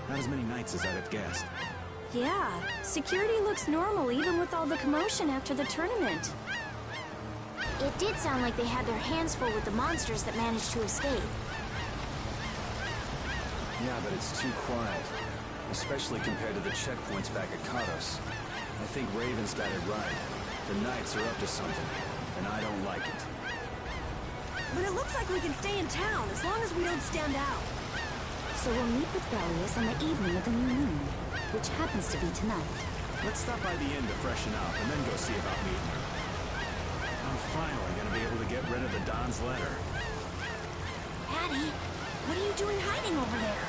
Not as many knights as I'd have guessed. Yeah, security looks normal even with all the commotion after the tournament. It did sound like they had their hands full with the monsters that managed to escape. Yeah, but it's too quiet. Especially compared to the checkpoints back at Causual. I think Raven's got it right. The knights are up to something, and I don't like it. But it looks like we can stay in town as long as we don't stand out. So we'll meet with Belius on the evening of the new moon, which happens to be tonight. Let's stop by the inn to freshen up, and then go see about meeting her. I'm finally gonna be able to get rid of the Don's letter. Patty, what are you doing hiding over there?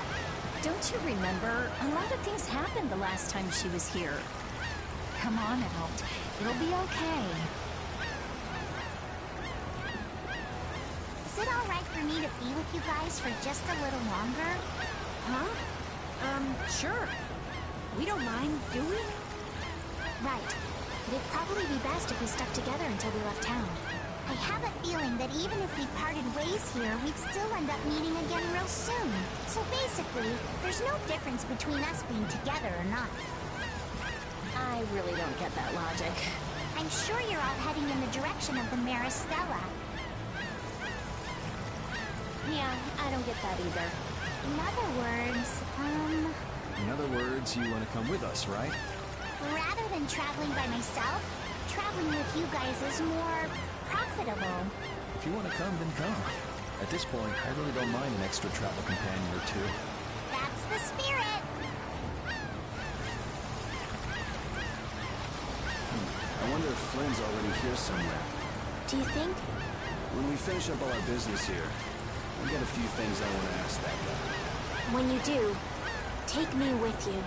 Don't you remember? A lot of things happened the last time she was here. Come on out. It'll be okay. Is it alright for me to be with you guys for just a little longer? Huh? Sure. We don't mind, do we? Right. But it'd probably be best if we stuck together until we left town. I have a feeling that even if we parted ways here, we'd still end up meeting again real soon. So basically, there's no difference between us being together or not. I really don't get that logic. I'm sure you're all heading in the direction of the Maristella. Yeah, I don't get that either. In other words, In other words, you want to come with us, right? rather than traveling by myself, traveling with you guys is more profitable. If you want to come, then come. At this point, I really don't mind an extra travel companion or two. That's the spirit! I wonder if Flynn's already here somewhere. Do you think? When we finish up all our business here, I've got a few things I want to ask that guy. When you do, take me with you.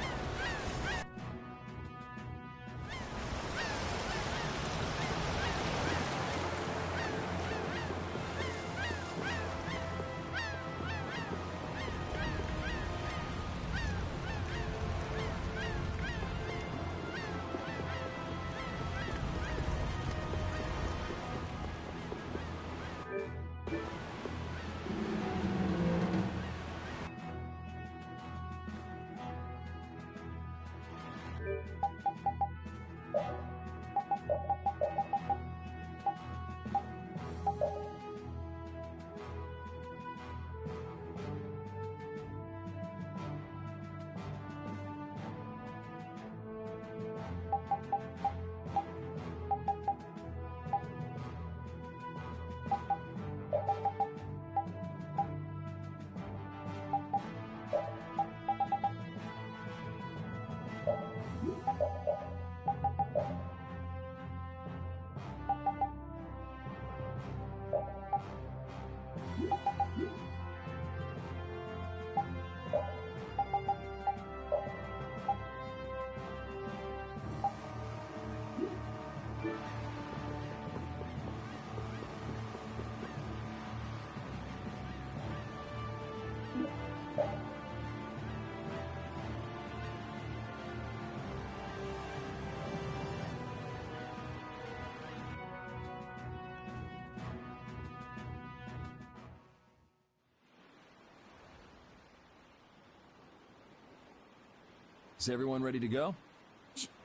Is everyone ready to go?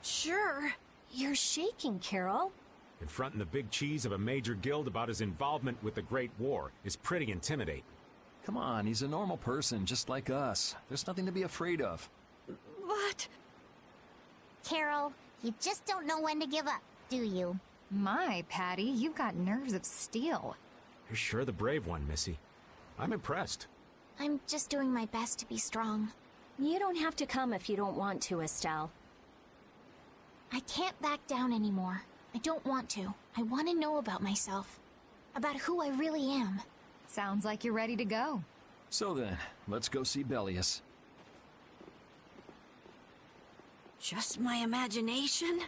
Sure. You're shaking, Carol. Confronting the big cheese of a major guild about his involvement with the Great War is pretty intimidating. Come on, he's a normal person, just like us. There's nothing to be afraid of. But... Carol, you just don't know when to give up, do you? My, Patty, you've got nerves of steel. You're sure the brave one, Missy. I'm impressed. I'm just doing my best to be strong. You don't have to come if you don't want to, Estelle. I can't back down anymore. I don't want to. I want to know about myself. About who I really am. Sounds like you're ready to go. So then, let's go see Belius. just my imagination?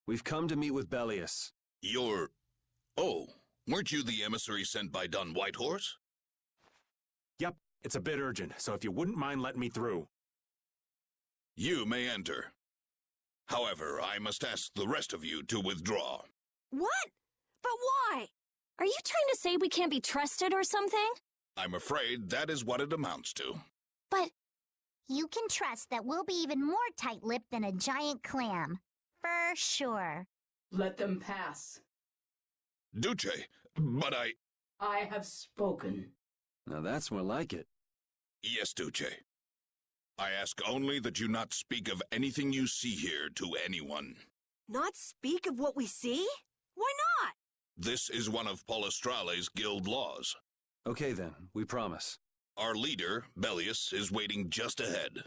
We've come to meet with Bellius. You're... Oh, weren't you the emissary sent by Don Whitehorse? Yep, it's a bit urgent, so if you wouldn't mind letting me through. You may enter. However, I must ask the rest of you to withdraw. What? But why? Are you trying to say we can't be trusted or something? I'm afraid that is what it amounts to. But You can trust that we'll be even more tight-lipped than a giant clam. For sure. Let them pass. Duce, but I have spoken. Now that's more like it. Yes, Duce. I ask only that you not speak of anything you see here to anyone. Not speak of what we see? Why not? This is one of Palestrale's guild laws. Okay then, we promise. Our leader, Bellius, is waiting just ahead.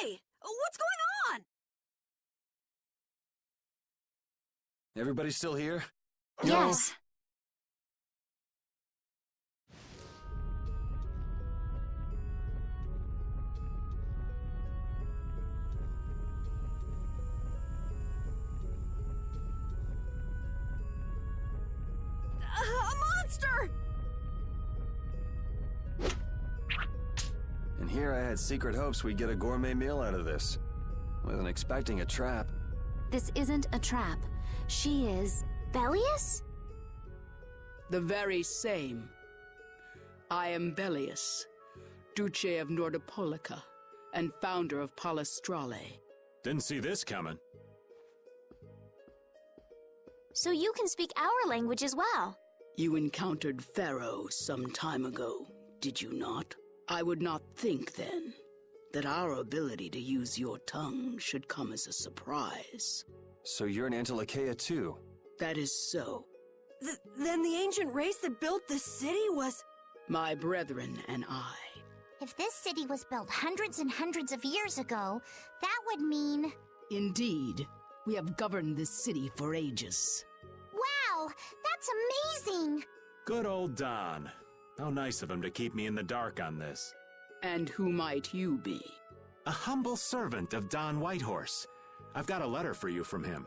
Hey! What's going on? Everybody still here? yes. A monster! And here I had secret hopes we'd get a gourmet meal out of this. Wasn't expecting a trap. This isn't a trap. She is... Bellius? The very same. I am Bellius, Duce of Nordopolica, and founder of Palestrale. Didn't see this coming. So you can speak our language as well. You encountered Pharaoh some time ago, did you not? I would not think, then, that our ability to use your tongue should come as a surprise. So you're an Antilocheia too? That is so. Then the ancient race that built this city was... My brethren and I. If this city was built hundreds and hundreds of years ago, that would mean... Indeed, we have governed this city for ages. Wow! That's amazing! Good old Don. How nice of him to keep me in the dark on this. And who might you be? A humble servant of Don Whitehorse. I've got a letter for you from him.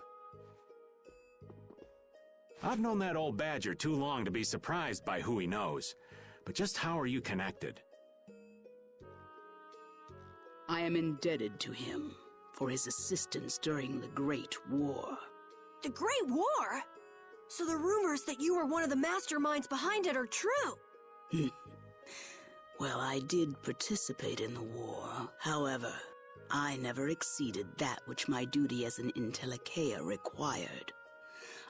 I've known that old badger too long to be surprised by who he knows. But just how are you connected? I am indebted to him for his assistance during the Great War. The Great War? So the rumors that you were one of the masterminds behind it are true? Well, I did participate in the war. However, I never exceeded that which my duty as an Intellicheia required.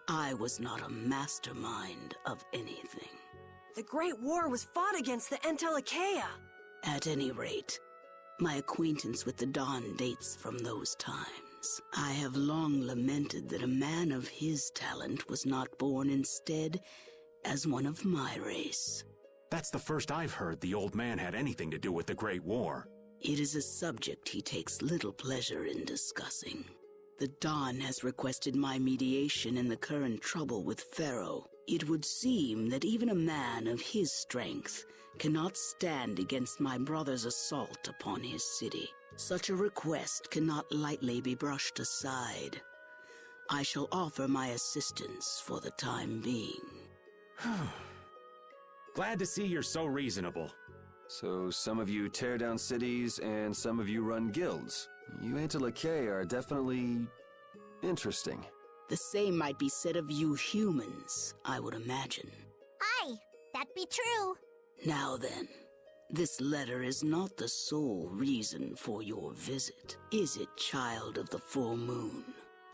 I was not a mastermind of anything. The Great War was fought against the Intellicheia. At any rate, my acquaintance with the Don dates from those times. I have long lamented that a man of his talent was not born instead as one of my race. That's the first I've heard the old man had anything to do with the Great War. It is a subject he takes little pleasure in discussing. The Don has requested my mediation in the current trouble with Pharaoh. It would seem that even a man of his strength cannot stand against my brother's assault upon his city. Such a request cannot lightly be brushed aside. I shall offer my assistance for the time being. Glad to see you're so reasonable. So some of you tear down cities and some of you run guilds. You Antilocheia are definitely interesting. The same might be said of you humans, I would imagine. Aye, that be true. Now then, this letter is not the sole reason for your visit, is it, child of the full moon?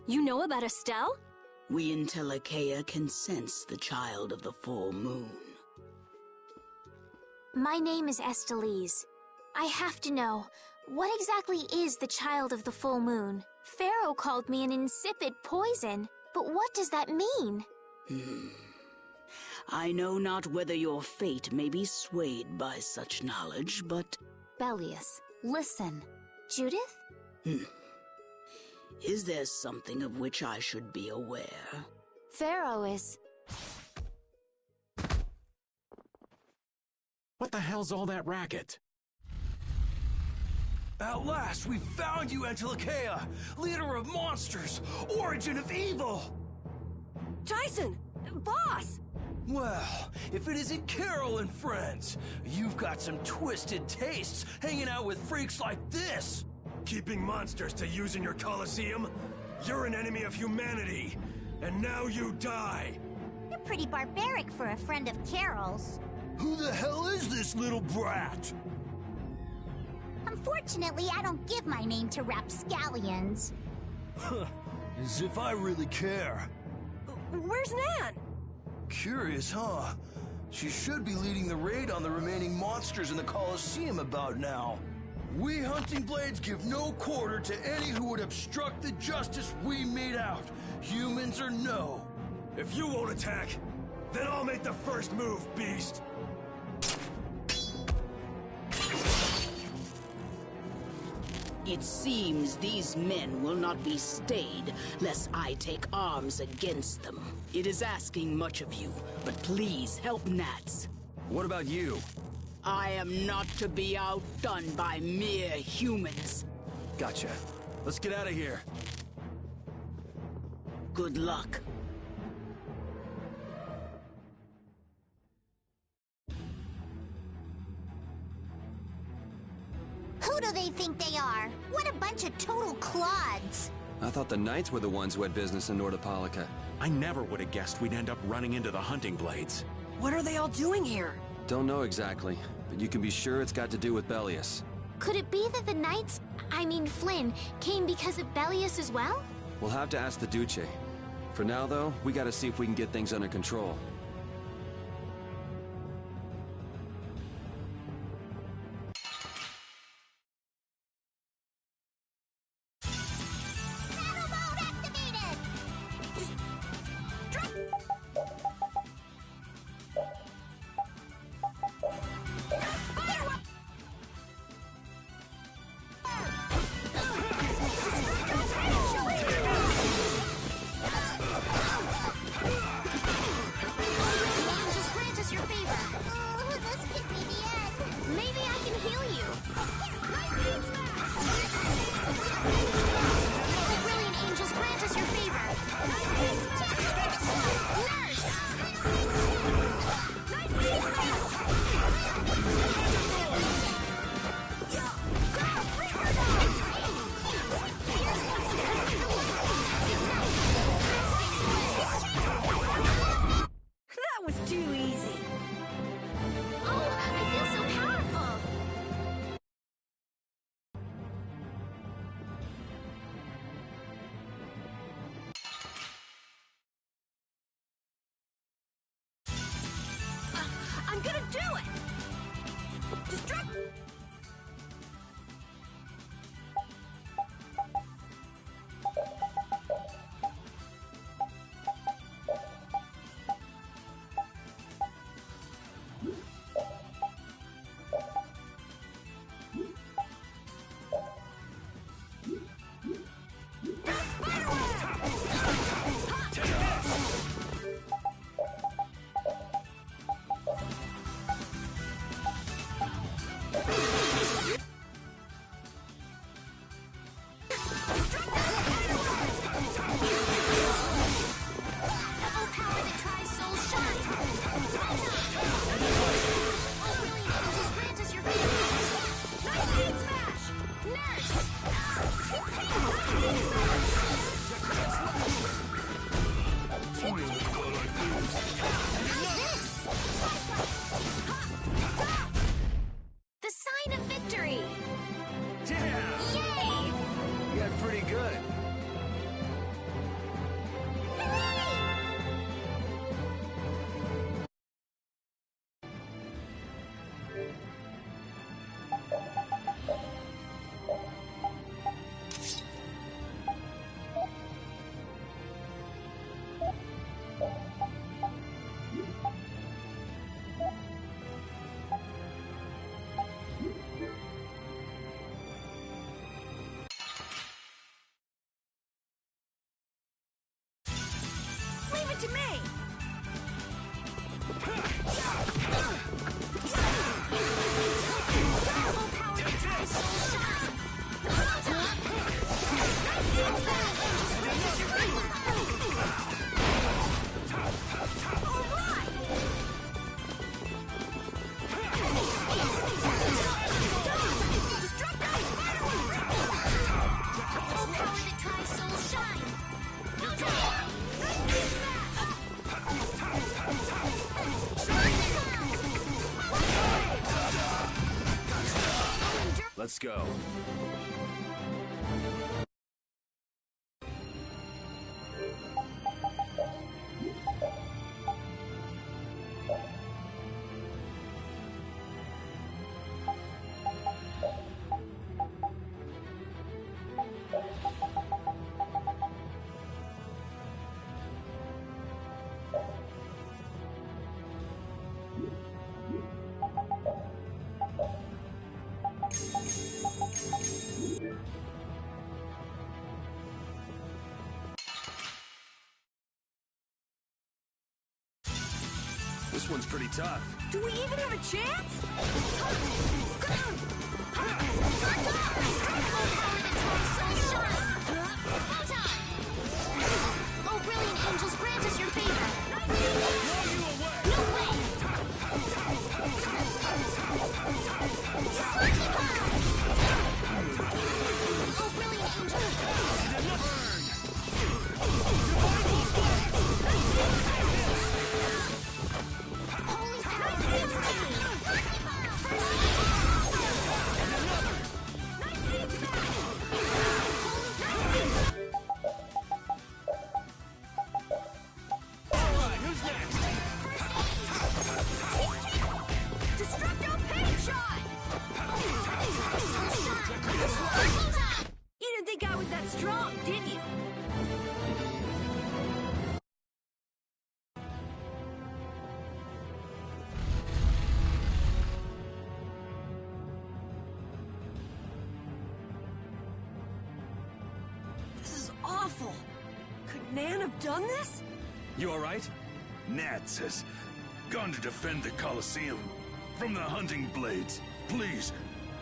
You know about Estelle? We Intellicheia can sense the child of the full moon. My name is Estelise. I have to know, what exactly is the child of the full moon? Pharaoh called me an insipid poison. But what does that mean? I know not whether your fate may be swayed by such knowledge, but... Bellius, listen. Judith? Is there something of which I should be aware? Pharaoh is... What the hell's all that racket? At last, we found you, Antilochea! Leader of monsters! Origin of evil! Tyson! Boss! Well, if it isn't Carol and friends, you've got some twisted tastes hanging out with freaks like this! Keeping monsters to use in your Colosseum? You're an enemy of humanity, and now you die! You're pretty barbaric for a friend of Carol's. Who the hell is this little brat? Unfortunately, I don't give my name to rapscallions. As if I really care. Where's Nan? Curious, huh? She should be leading the raid on the remaining monsters in the Colosseum about now. We Hunting Blades give no quarter to any who would obstruct the justice we mete out, humans or no. If you won't attack, then I'll make the first move, beast! It seems these men will not be stayed, lest I take arms against them. It is asking much of you, but please help Nats. What about you? I am not to be outdone by mere humans. Gotcha. Let's get out of here. Good luck. Who do they think they are? What a bunch of total clods! I thought the Knights were the ones who had business in Nordopolica. I never would have guessed we'd end up running into the Hunting Blades. What are they all doing here? Don't know exactly, but you can be sure it's got to do with Bellius. Could it be that the Knights, I mean Flynn, came because of Bellius as well? We'll have to ask the Duce. For now, though, we gotta see if we can get things under control. Battle mode activated! Angels grant us your favor. Oh, this could be the end. Maybe I can heal you. Nice beat smash! Oh, brilliant angels grant us your favor. Nice beat smash! Nurse! Nice beat smash! That was too easy. Oh, I feel so powerful! I'm gonna do it! Destruct... Oh, power that tries soul shine! Oh, brilliant angels grant us your favor! Nice beat smash! Nurse! Nice beat smash! The sign of victory! Yeah! Yay! You got pretty good. Let's go. This one's pretty tough. Do we even have a chance? Oh, brilliant angels, grant us your favor. No way! Oh, brilliant angels! You didn't think I was that strong, did you? This is awful. Could Nan have done this? You alright? Nats has gone to defend the Coliseum from the hunting blades. Please,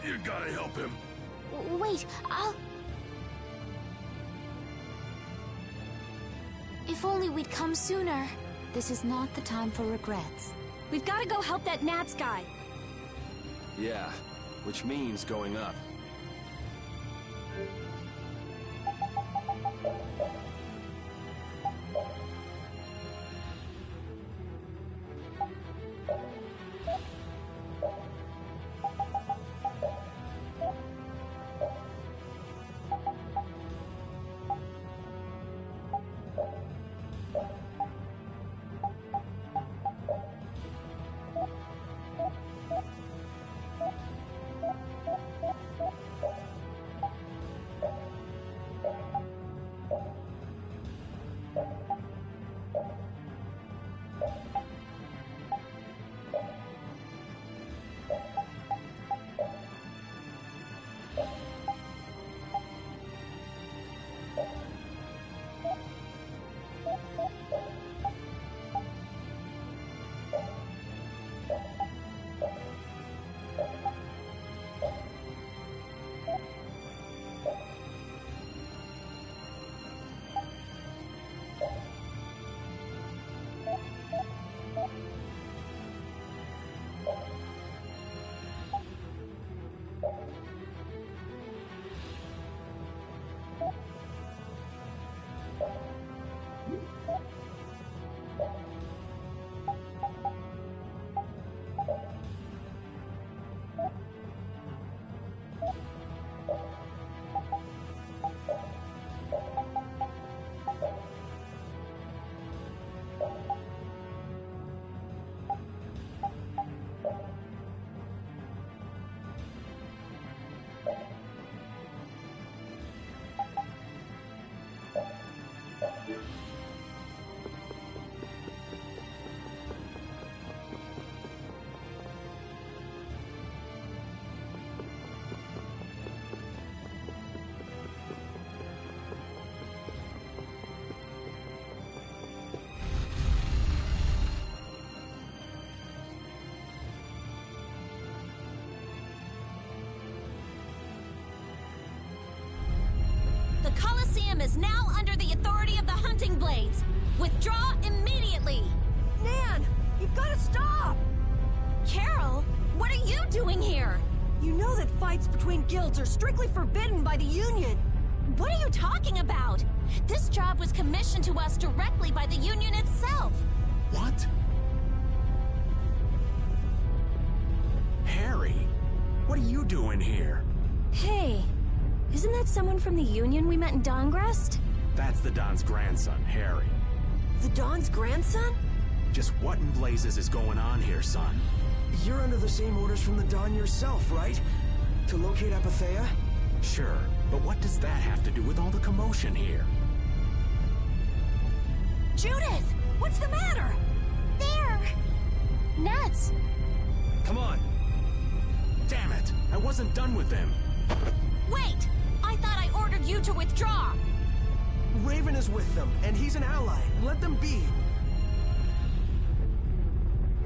you gotta help him. Wait, If only we'd come sooner. This is not the time for regrets. We've got to go help that Nats guy. Yeah, which means going up. The Coliseum is now under the authority of the Hunting Blades. Withdraw immediately! Nan, you've got to stop! Carol, what are you doing here? You know that fights between guilds are strictly forbidden by the Union. What are you talking about? This job was commissioned to us directly by the Union itself. What? Harry, what are you doing here? Hey, isn't that someone from the Union we met in Dongrest? That's the Don's grandson, Harry. The Don's grandson? Just what in blazes is going on here, son? You're under the same orders from the Don yourself, right? To locate Apathea? Sure, but what does that have to do with all the commotion here? Judith! What's the matter? There! Nuts! Come on! Damn it! I wasn't done with them! Wait! I thought I ordered you to withdraw! Raven is with them, and he's an ally. Let them be.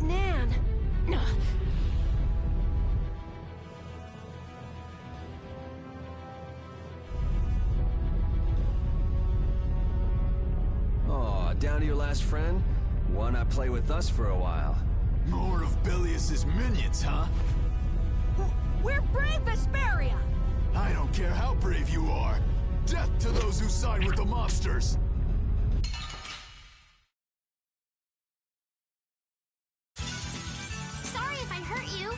Nan! Oh, down to your last friend? Why not play with us for a while? More of Belius's minions, huh? We're brave Vesperia! I don't care how brave you are. Death to those who side with the monsters! Sorry if I hurt you.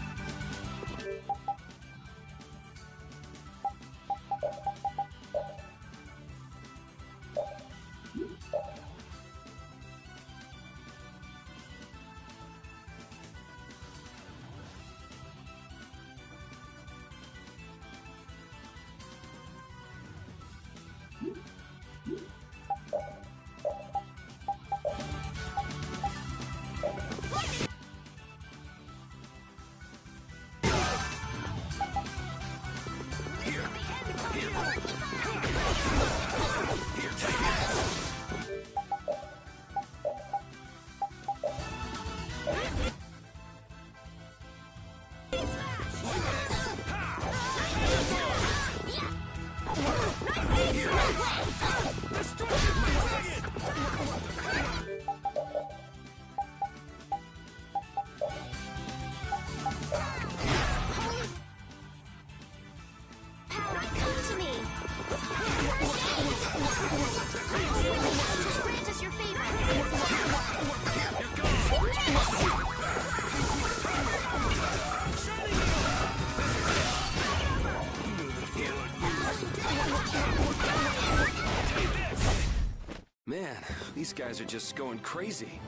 Man, these guys are just going crazy.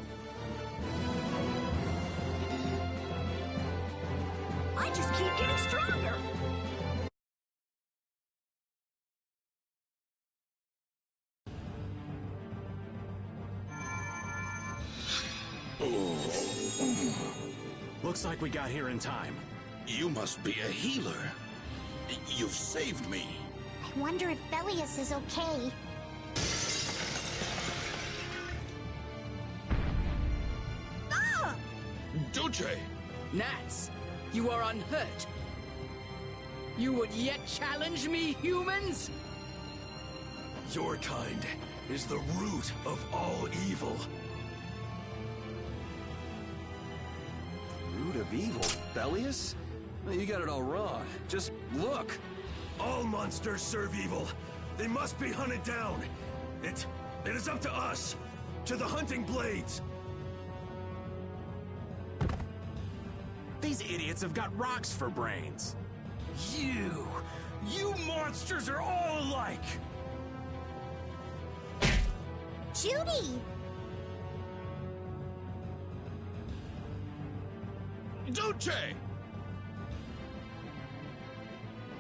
I just keep getting stronger! Looks like we got here in time. You must be a healer. You've saved me. I wonder if Belius is okay. Duce! Gnats, you are unhurt. You would yet challenge me, humans? Your kind is the root of all evil. Root of evil? Belius? Well, you got it all wrong. Just look. All monsters serve evil. They must be hunted down. It is up to us. To the hunting blades. These idiots have got rocks for brains. You monsters are all alike. Judy! Duce!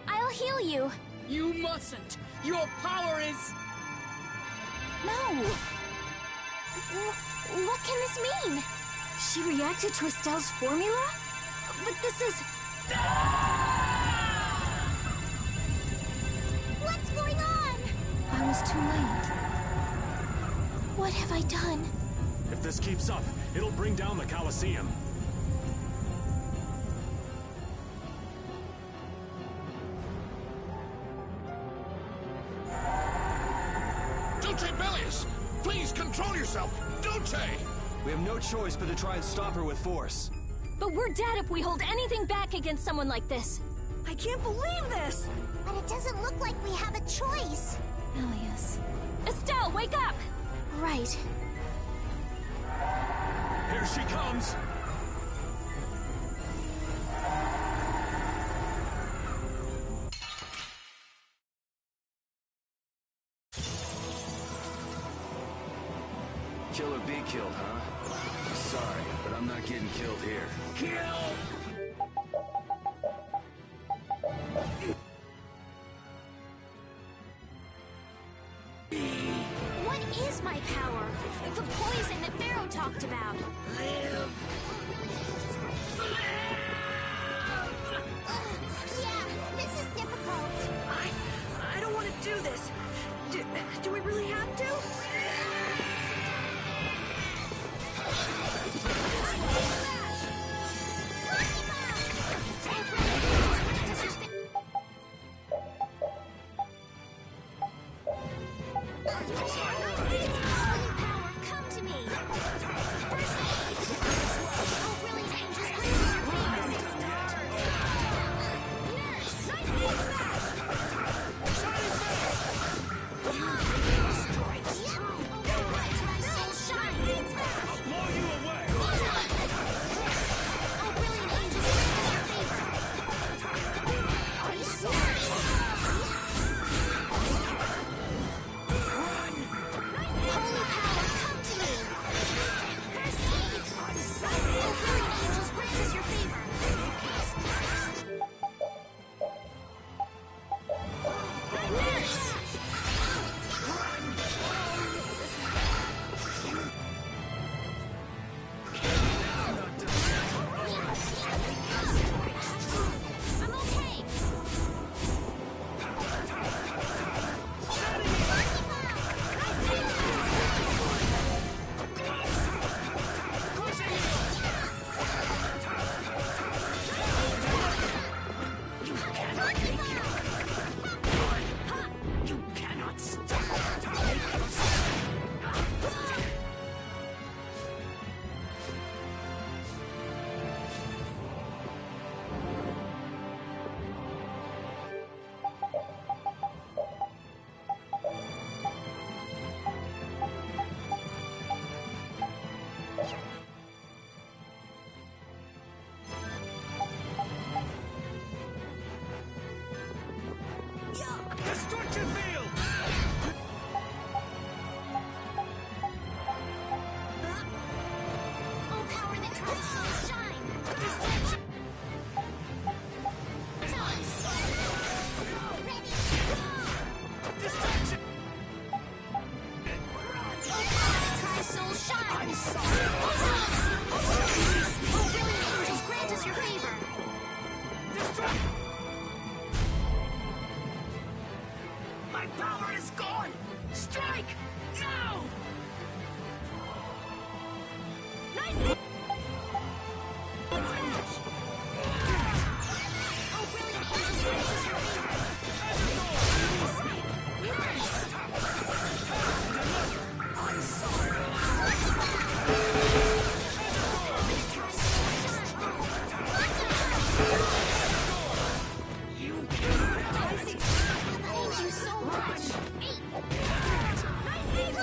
I'll heal you. You mustn't. Your power is... No. What can this mean? She reacted to Estelle's formula? But this is... What's going on? I was too late. What have I done? If this keeps up, it'll bring down the Coliseum. Duce Belius! Please control yourself! Duce! We have no choice but to try and stop her with force. But we're dead if we hold anything back against someone like this. I can't believe this! But it doesn't look like we have a choice. Elias. Estelle, wake up! Right. Here she comes! Kill or be killed, huh? Sorry, but I'm not getting killed here. What is my power? The poison that Pharaoh talked about. Yeah, this is difficult. I don't want to do this. Do we really have to? Destruction field! Oh, power that tries to shine! Destruction! Destruction! Oh, power that tries soul shine! Oh, brilliant angels, grant us your favor! Destruction! My power is gone! Strike! Now! Nice! Smash! Oh, brilliant angels, grant us your favor! I'm sorry! You Thank you so much! Oh, brilliant angels, grant us your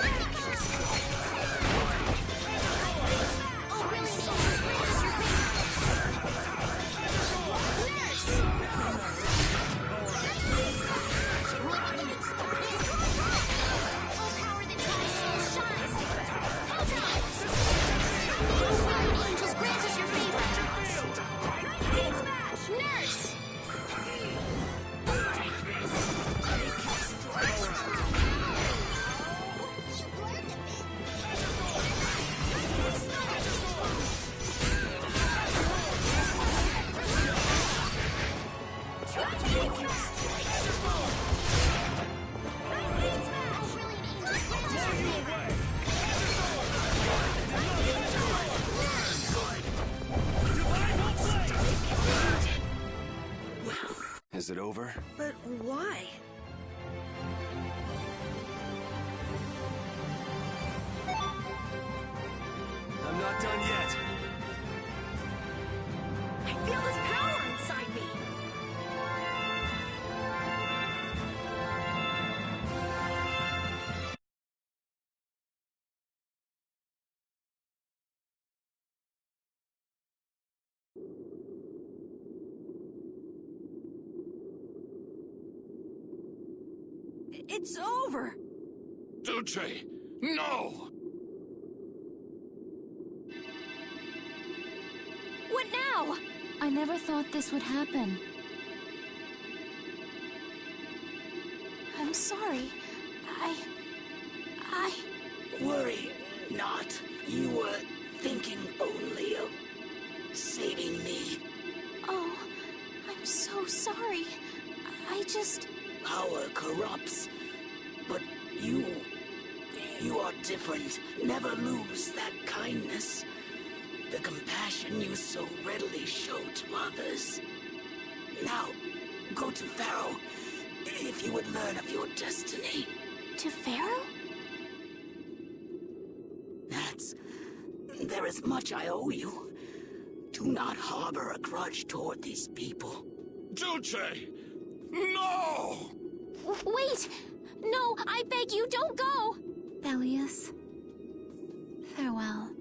favor! Oh, power that tries soul shine! Oh, brilliant angels, grant us your favor! Nurse! You've learned a bit. Oh, brilliant angels, grant us your favor! Is it over? But why? I'm not done yet. I feel this power inside me. It's over. Duce, no! I never thought this would happen. I'm sorry. Worry not. You were thinking only of saving me. Oh, I'm so sorry. Power corrupts, but you are different. Never lose that kindness. The compassion you so readily show to others. Now, go to Pharaoh, if you would learn of your destiny. To Pharaoh? There is much I owe you. Do not harbor a grudge toward these people. Duce! No! Wait! No, I beg you, don't go! Elias, farewell.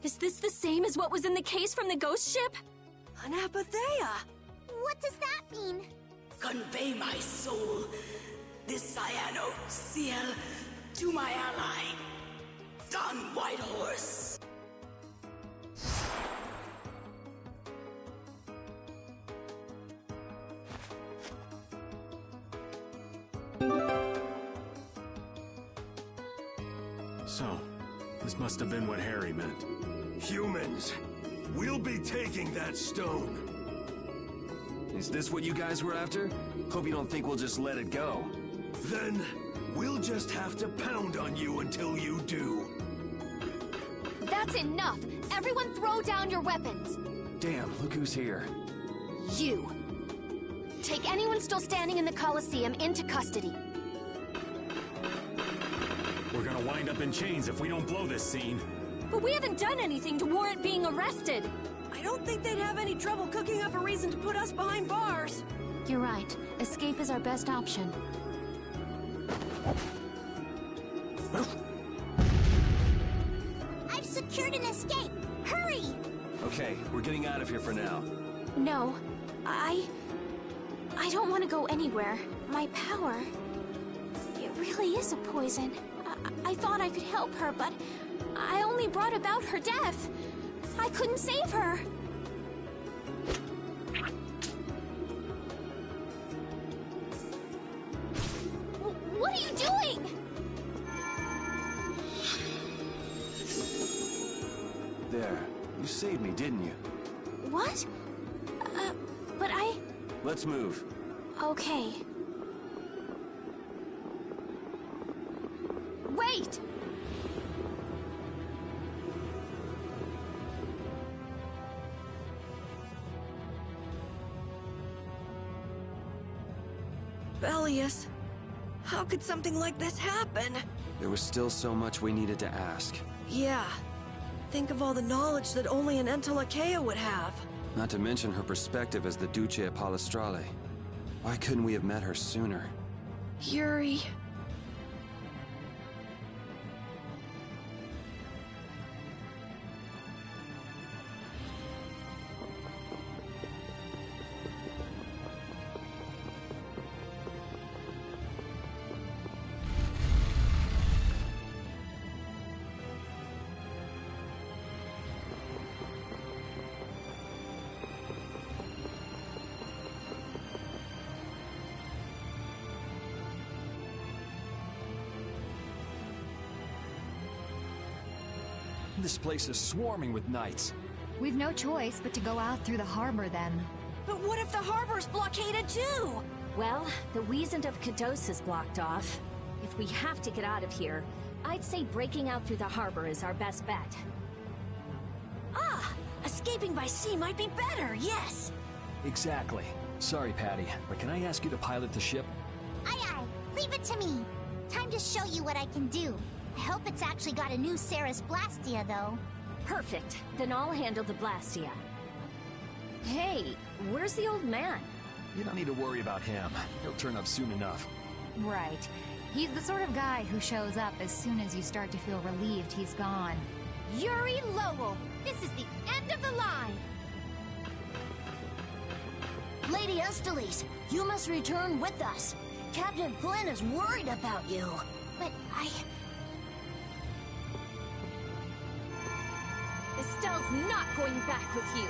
Is this the same as what was in the case from the ghost ship? An apatheia! What does that mean? Convey my soul, this cyano ciel, to my ally, Don Whitehorse. So, this must have been what Harry meant. Humans, we'll be taking that stone. Is this what you guys were after? Hope you don't think we'll just let it go. Then, we'll just have to pound on you until you do. That's enough! Everyone throw down your weapons! Damn, look who's here. You. Take anyone still standing in the Coliseum into custody. We're gonna wind up in chains if we don't blow this scene. But we haven't done anything to warrant being arrested. I don't think they'd have any trouble cooking up a reason to put us behind bars. You're right. Escape is our best option. I've secured an escape! Hurry! Okay, we're getting out of here for now. No, I don't want to go anywhere. My power... It really is a poison. I thought I could help her, but I only brought about her death. I couldn't save her. What are you doing? There. You saved me, didn't you? What? But I... Let's move. Okay. Wait! Elias, how could something like this happen? There was still so much we needed to ask. Yeah. Think of all the knowledge that only an Entelakea would have. Not to mention her perspective as the Duce Palestrale. Why couldn't we have met her sooner? Yuri... This place is swarming with knights. We've no choice but to go out through the harbor then. But what if the harbor's blockaded too? Well, the Wiesent of Kados is blocked off. If we have to get out of here, I'd say breaking out through the harbor is our best bet. Ah! Escaping by sea might be better, yes! Exactly. Sorry, Patty, but can I ask you to pilot the ship? Aye aye, leave it to me. Time to show you what I can do. I hope it's actually got a new Ceres Blastia, though. Perfect. Then I'll handle the Blastia. Hey, where's the old man? You don't need to worry about him. He'll turn up soon enough. Right. He's the sort of guy who shows up as soon as you start to feel relieved he's gone. Yuri Lowell! This is the end of the line! Lady Estelles, you must return with us. Captain Flynn is worried about you. But Estelle's not going back with you.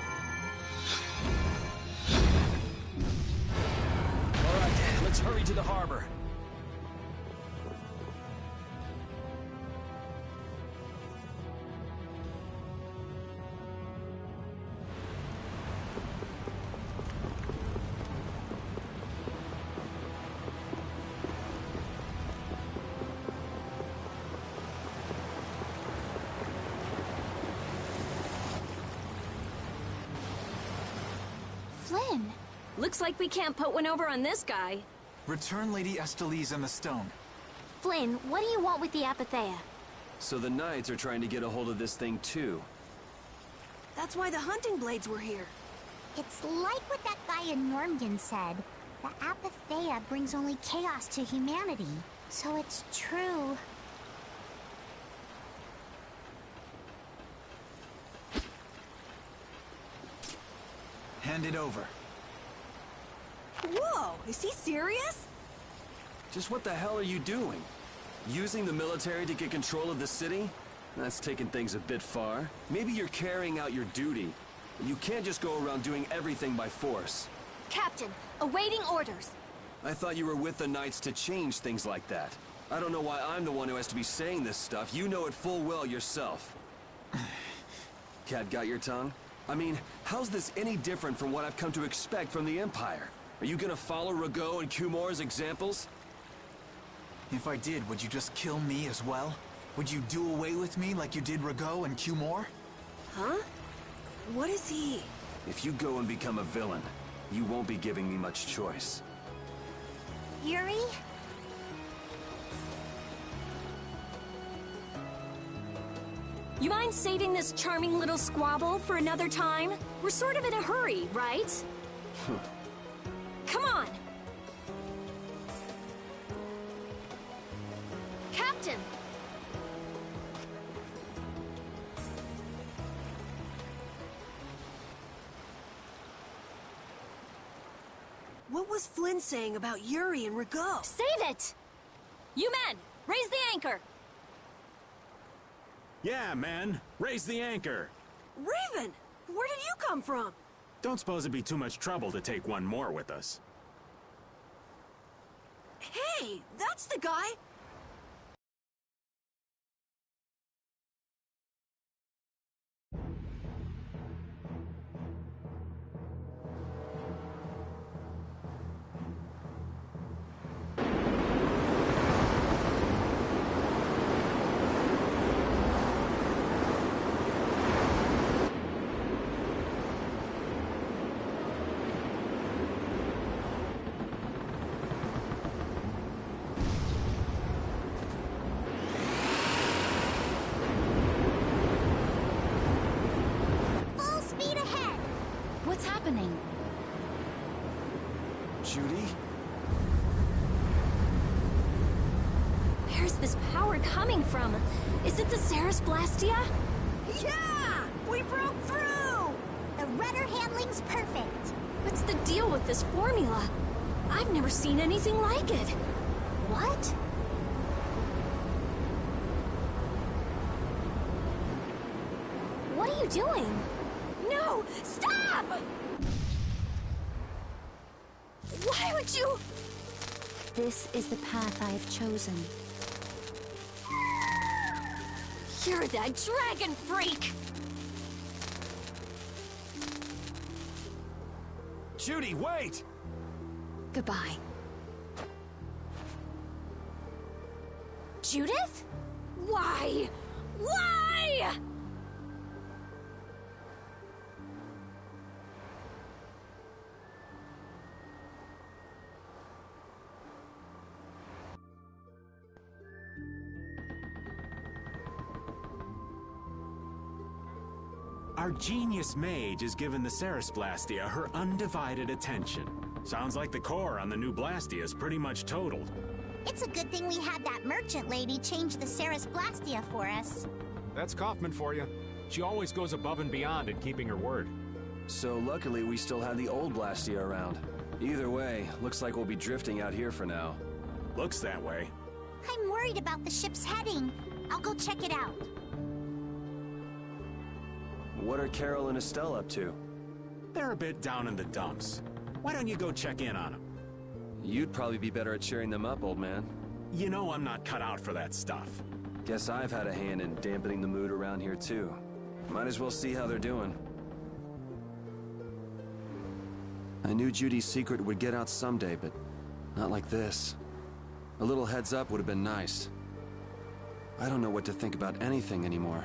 All right, let's hurry to the harbor. Flynn! Looks like we can't put one over on this guy. Return Lady Estelles and the stone. Flynn, what do you want with the Apatheia? So the Knights are trying to get a hold of this thing too. That's why the hunting blades were here. It's like what that guy in Normgan said. The Apatheia brings only chaos to humanity. So it's true. Hand it over. Whoa, is he serious? Just what the hell are you doing? Using the military to get control of the city? That's taking things a bit far. Maybe you're carrying out your duty. You can't just go around doing everything by force. Captain, awaiting orders. I thought you were with the Knights to change things like that. I don't know why I'm the one who has to be saying this stuff. You know it full well yourself. Cat got your tongue? I mean, how's this any different from what I've come to expect from the Empire? Are you gonna follow Rago and Cumor's examples? If I did, would you just kill me as well? Would you do away with me like you did Rago and Cumor? Huh? What is he? If you go and become a villain, you won't be giving me much choice. Yuri? You mind saving this charming little squabble for another time? We're sort of in a hurry, right? Come on! Captain! What was Flynn saying about Yuri and Rago? Save it! You men, raise the anchor! Yeah, man. Raise the anchor. Raven! Where did you come from? Don't suppose it'd be too much trouble to take one more with us. Hey, that's the guy! What's happening? Judy? Where's this power coming from? Is it the Ceres Blastia? Yeah! We broke through! The rudder handling's perfect. What's the deal with this formula? I've never seen anything like it. What? What are you doing? No! Stop! Why would you... This is the path I have chosen. You're that dragon freak! Judy, wait! Goodbye. Judith? Why? Why? Our genius mage has given the Ceres Blastia her undivided attention. Sounds like the core on the new Blastia is pretty much totaled. It's a good thing we had that merchant lady change the Ceres Blastia for us. That's Kaufman for you. She always goes above and beyond in keeping her word. So luckily we still have the old Blastia around. Either way, looks like we'll be drifting out here for now. Looks that way. I'm worried about the ship's heading. I'll go check it out. What are Carol and Estelle up to? They're a bit down in the dumps. Why don't you go check in on them? You'd probably be better at cheering them up, old man. You know I'm not cut out for that stuff. Guess I've had a hand in dampening the mood around here too. Might as well see how they're doing. I knew Judy's secret would get out someday, but not like this. A little heads up would have been nice. I don't know what to think about anything anymore.